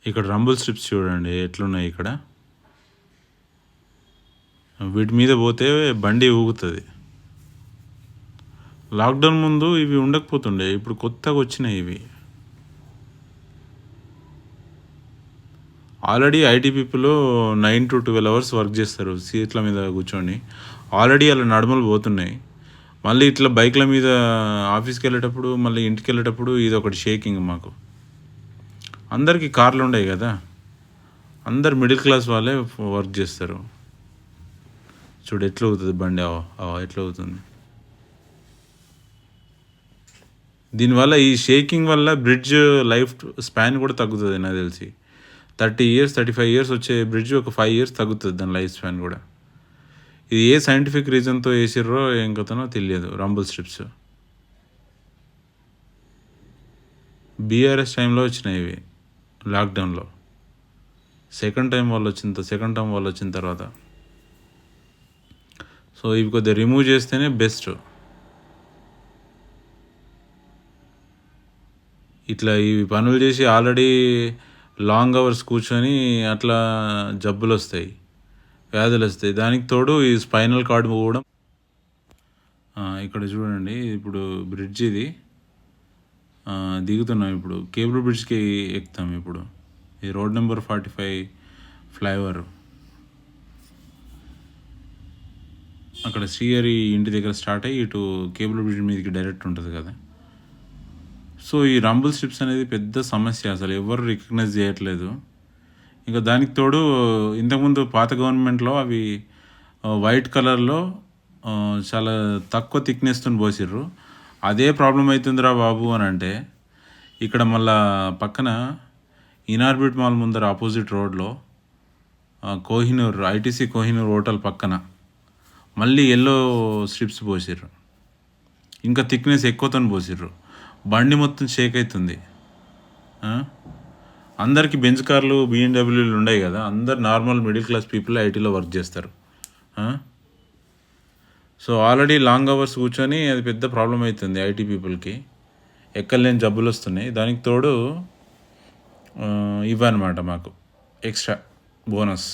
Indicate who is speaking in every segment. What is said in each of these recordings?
Speaker 1: ఇక్కడ Rumble strips చూడండి ఎట్లున్నాయి ఇక్కడ. వీటి మీద పోతే బండి ఊగుతుంది. లాక్డౌన్ ముందు ఇవి ఉండకపోతుండే, ఇప్పుడు కొత్తగా వచ్చినాయి ఇవి. Already IT people 9 to 12 hours work చేస్తారు సీట్ల మీద కూర్చొని. ఆల్రెడీ అలా నడుములు పోతున్నాయి. మళ్ళీ ఇట్లా బైక్ల మీద ఆఫీస్కి వెళ్ళేటప్పుడు, మళ్ళీ ఇంటికి వెళ్ళేటప్పుడు ఇది ఒకటి షేకింగ్ మాకు. అందరికీ కార్లు ఉండవు కదా, అందరు మిడిల్ క్లాస్ వాళ్ళే వర్క్ చేస్తారు. చూడు ఎట్లా అవుతుంది బండి, ఎట్లా అవుతుంది. దీనివల్ల ఈ షేకింగ్ వల్ల బ్రిడ్జ్ లైఫ్ స్పాన్ కూడా తగ్గుతుంది నాకు తెలిసి. 30 years 35 years వచ్చే బ్రిడ్జ్ ఒక 5 years తగ్గుతుంది దాని లైఫ్ స్పాన్ కూడా. ఇది ఏ సైంటిఫిక్ రీజన్తో వేసిర్రో ఏం కథనో తెలియదు. రంబుల్ స్ట్రిప్స్ బీఆర్ఎస్ టైంలో వచ్చినాయి ఇవి, లాక్డౌన్లో. సెకండ్ టైం వాళ్ళు వచ్చిన తర్వాత. సో ఇవి కొద్దిగా రిమూవ్ చేస్తేనే బెస్ట్. ఇట్లా ఇవి పనులు చేసి ఆల్రెడీ లాంగ్ అవర్స్ కూర్చొని అట్లా జబ్బులు వస్తాయి, వ్యాధులు వస్తాయి. దానికి తోడు ఈ స్పైనల్ కార్డ్ కూడా. ఇక్కడ చూడండి ఇప్పుడు బ్రిడ్జ్ ఇది దిగుతున్నాం. ఇప్పుడు కేబుల్ బ్రిడ్జ్కి ఎక్కుతాం. ఇప్పుడు ఈ రోడ్ నెంబర్ 45 ఫ్లైఓవర్. అక్కడ శ్రీహరి ఇంటి దగ్గర స్టార్ట్ అయ్యి ఇటు కేబుల్ బ్రిడ్జ్ మీదకి డైరెక్ట్ ఉంటుంది కదా. సో ఈ రంబుల్ స్ట్రిప్స్ అనేది పెద్ద సమస్య, అసలు ఎవరు రికగ్నైజ్ చేయట్లేదు. ఇంకా దానికి తోడు ఇంతకుముందు పాత గవర్నమెంట్లో అవి వైట్ కలర్లో చాలా తక్కువ థిక్నెస్తో పోసిర్రు. అదే ప్రాబ్లం అవుతుందిరా బాబు అని అంటే, ఇక్కడ మళ్ళా పక్కన ఇనార్బిట్ మాల్ ముందర ఆపోజిట్ రోడ్లో కోహినూర్ ఐటీసీ కోహినూర్ హోటల్ పక్కన మళ్ళీ ఎల్లో స్ట్రిప్స్ పోసిర్రు. ఇంకా థిక్నెస్ ఎక్కువతో పోసిర్రు. బండి మొత్తం షేక్ అవుతుంది. అందరికీ బెంజ్ కార్లు BMW ఉన్నాయి కదా, అందరు నార్మల్ మిడిల్ క్లాస్ పీపుల్ ఐటీలో వర్క్ చేస్తారు. సో ఆల్రెడీ లాంగ్ అవర్స్ కూర్చొని అది పెద్ద ప్రాబ్లం అవుతుంది ఐటీ పీపుల్కి. ఎక్కలేని జబ్బులు వస్తున్నాయి. దానికి తోడు ఇవన్నమాట మాకు ఎక్స్ట్రా బోనస్.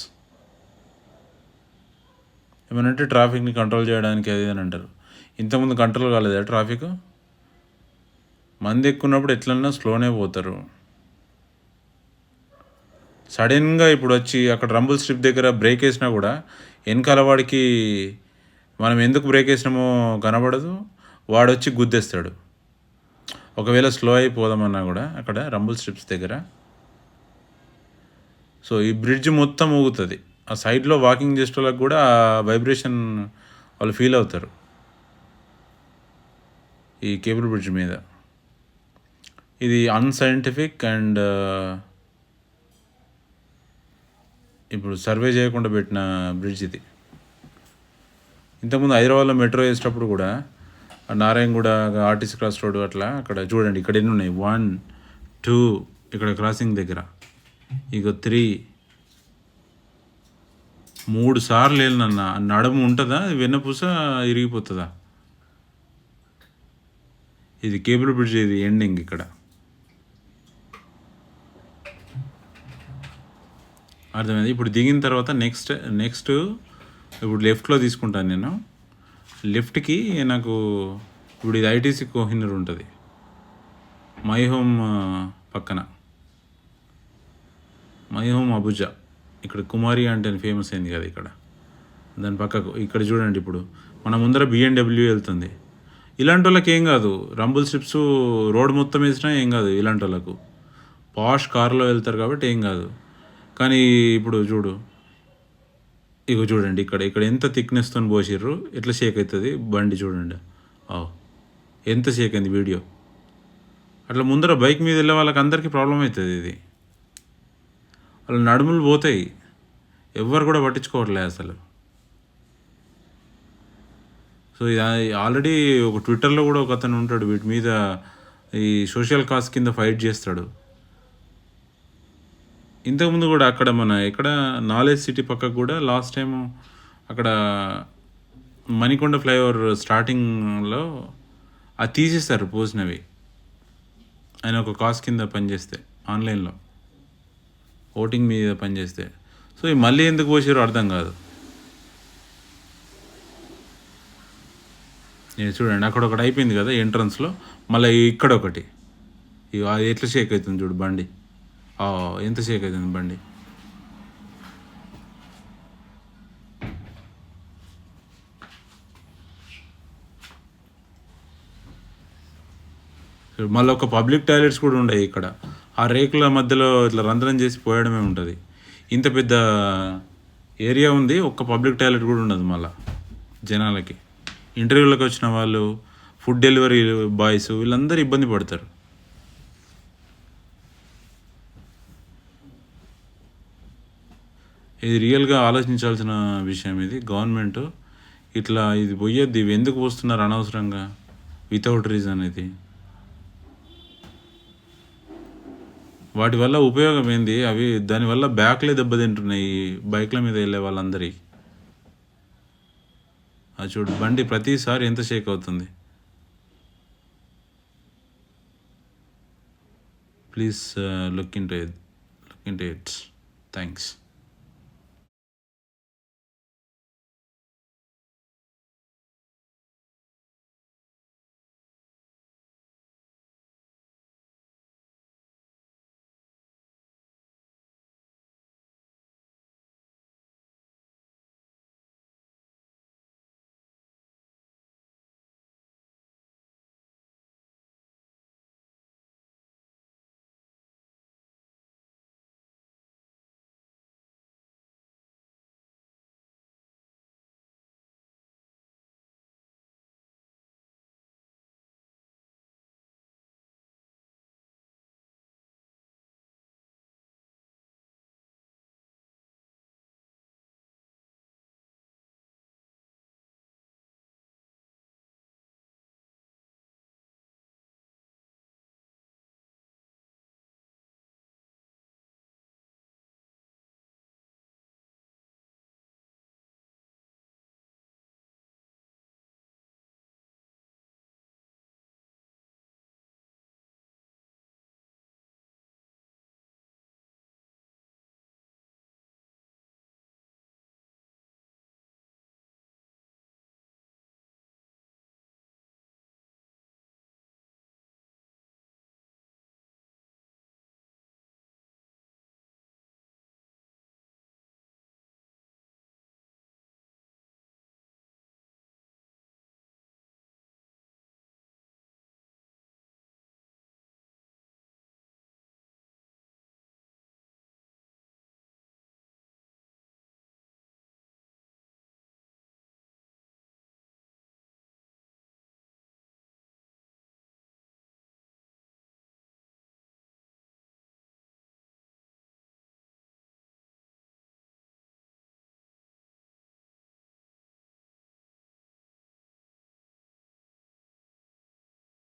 Speaker 1: ఏమనంటే ట్రాఫిక్ని కంట్రోల్ చేయడానికి అది అని అంటారు. ఇంతకుముందు కంట్రోల్ కాలేదా ట్రాఫిక్? మంది ఎక్కున్నప్పుడు ఎట్లన్నా స్లోనే పోతారు. సడన్గా ఇప్పుడు వచ్చి అక్కడ రంబుల్ స్ట్రిప్ దగ్గర బ్రేక్ వేసినా కూడా వెనకాల వాడికి మనం ఎందుకు బ్రేక్ వేసినామో కనబడదు, వాడు వచ్చి గుద్దేస్తాడు. ఒకవేళ స్లో అయిపోదామన్నా కూడా అక్కడ రంబుల్ స్ట్రిప్స్ దగ్గర. సో ఈ బ్రిడ్జ్ మొత్తం ఊగుతుంది. ఆ సైడ్లో వాకింగ్ చేసే వాళ్ళకి కూడా వైబ్రేషన్ వాళ్ళు ఫీల్ అవుతారు ఈ కేబుల్ బ్రిడ్జ్ మీద. ఇది అన్సైంటిఫిక్ అండ్ ఇప్పుడు సర్వే చేయకుండా పెట్టిన బ్రిడ్జ్ ఇది. ఇంతకుముందు హైదరాబాద్లో మెట్రో వేసేటప్పుడు కూడా నారాయణగూడ ఆర్టీసీ క్రాస్ రోడ్ అట్లా అక్కడ చూడండి ఇక్కడ ఎన్ని ఉన్నాయి. 1 2 ఇక్కడ క్రాసింగ్ దగ్గర ఇక 3 సార్లు వెళ్ళినన్న. నడుము ఉంటుందా, వెన్నపూస ఇరిగిపోతుందా? ఇది కేబుల్ బ్రిడ్జ్, ఇది ఎండింగ్ ఇక్కడ. అర్థమైంది. ఇప్పుడు దిగిన తర్వాత నెక్స్ట్ ఇప్పుడు లెఫ్ట్లో తీసుకుంటాను నేను. లెఫ్ట్కి నాకు ఇప్పుడు ఇది ఐటీసీ కోహినూర్ ఉంటుంది, మై హోమ్ పక్కన, మై హోమ్ అబుజా. ఇక్కడ కుమారి అంటే ఫేమస్ అయింది కదా ఇక్కడ, దాని పక్కకు ఇక్కడ చూడండి. ఇప్పుడు మన ముందర BMW వెళ్తుంది. ఇలాంటి వాళ్ళకి ఏం కాదు, రంబుల్ స్ట్రిప్స్ రోడ్ మొత్తం వేసినా ఏం కాదు. ఇలాంటి వాళ్ళకు పాష్ కార్లో వెళ్తారు కాబట్టి ఏం కాదు. కానీ ఇప్పుడు చూడండి ఇక్కడ ఎంత థిక్నెస్తో పోసిర్రు, ఎట్లా షేక్ అవుతుంది బండి చూడండి. ఎంత షేక్ అయింది వీడియో. అట్లా ముందర బైక్ మీద వెళ్ళే వాళ్ళకి అందరికీ ప్రాబ్లం అవుతుంది ఇది. వాళ్ళ నడుములు పోతాయి, ఎవ్వరు కూడా పట్టించుకోవట్లేదు అసలు. సో ఇది ఆల్రెడీ ఒక ట్విట్టర్లో కూడా ఒక అతను ఉంటాడు, వీటి మీద ఈ సోషల్ కాజ్ కింద ఫైట్ చేస్తాడు. ఇంతకుముందు కూడా అక్కడ ఇక్కడ నాలెడ్జ్ సిటీ పక్కకు కూడా లాస్ట్ టైము అక్కడ మణికొండ ఫ్లైఓవర్ స్టార్టింగ్లో అది తీసేస్తారు పోసినవి. ఆయన ఒక కాస్ట్ కింద పనిచేస్తే ఆన్లైన్లో. ఓటింగ్ మీద పనిచేస్తే. సో ఈ మళ్ళీ ఎందుకు పోసారో అర్థం కాదు. చూడండి అక్కడ ఒకటి అయిపోయింది కదా ఎంట్రన్స్లో, మళ్ళీ ఇక్కడ ఒకటి. అది ఎట్లా షేక్ అవుతుంది చూడు బండి, ఎంత షేక్ అవుతుంది బండి. మళ్ళీ ఒక పబ్లిక్ టాయిలెట్స్ కూడా ఉన్నాయి ఇక్కడ. ఆ రేకుల మధ్యలో ఇట్లా రంధ్రం చేసి పోయడమే ఉంటుంది. ఇంత పెద్ద ఏరియా ఉంది, ఒక్క పబ్లిక్ టాయిలెట్ కూడా ఉండదు. మళ్ళీ జనాలకి ఇంటర్వ్యూలకు వచ్చిన వాళ్ళు, ఫుడ్ డెలివరీ బాయ్స్ వీళ్ళందరూ ఇబ్బంది పడతారు. ఇది రియల్గా ఆలోచించాల్సిన విషయం. ఇది గవర్నమెంట్ ఇట్లా ఇది పోయేది, ఇవి ఎందుకు పోస్తున్నారు అనవసరంగా వితౌట్ రీజన్. ఇది వాటి వల్ల ఉపయోగం ఏంది? అవి దానివల్ల బ్యాక్లే దెబ్బతింటున్నాయి బైక్ల మీద వెళ్ళే వాళ్ళందరికీ. అది చూడు బండి ప్రతిసారి ఎంత షేక్ అవుతుంది. Please look into it. Thanks.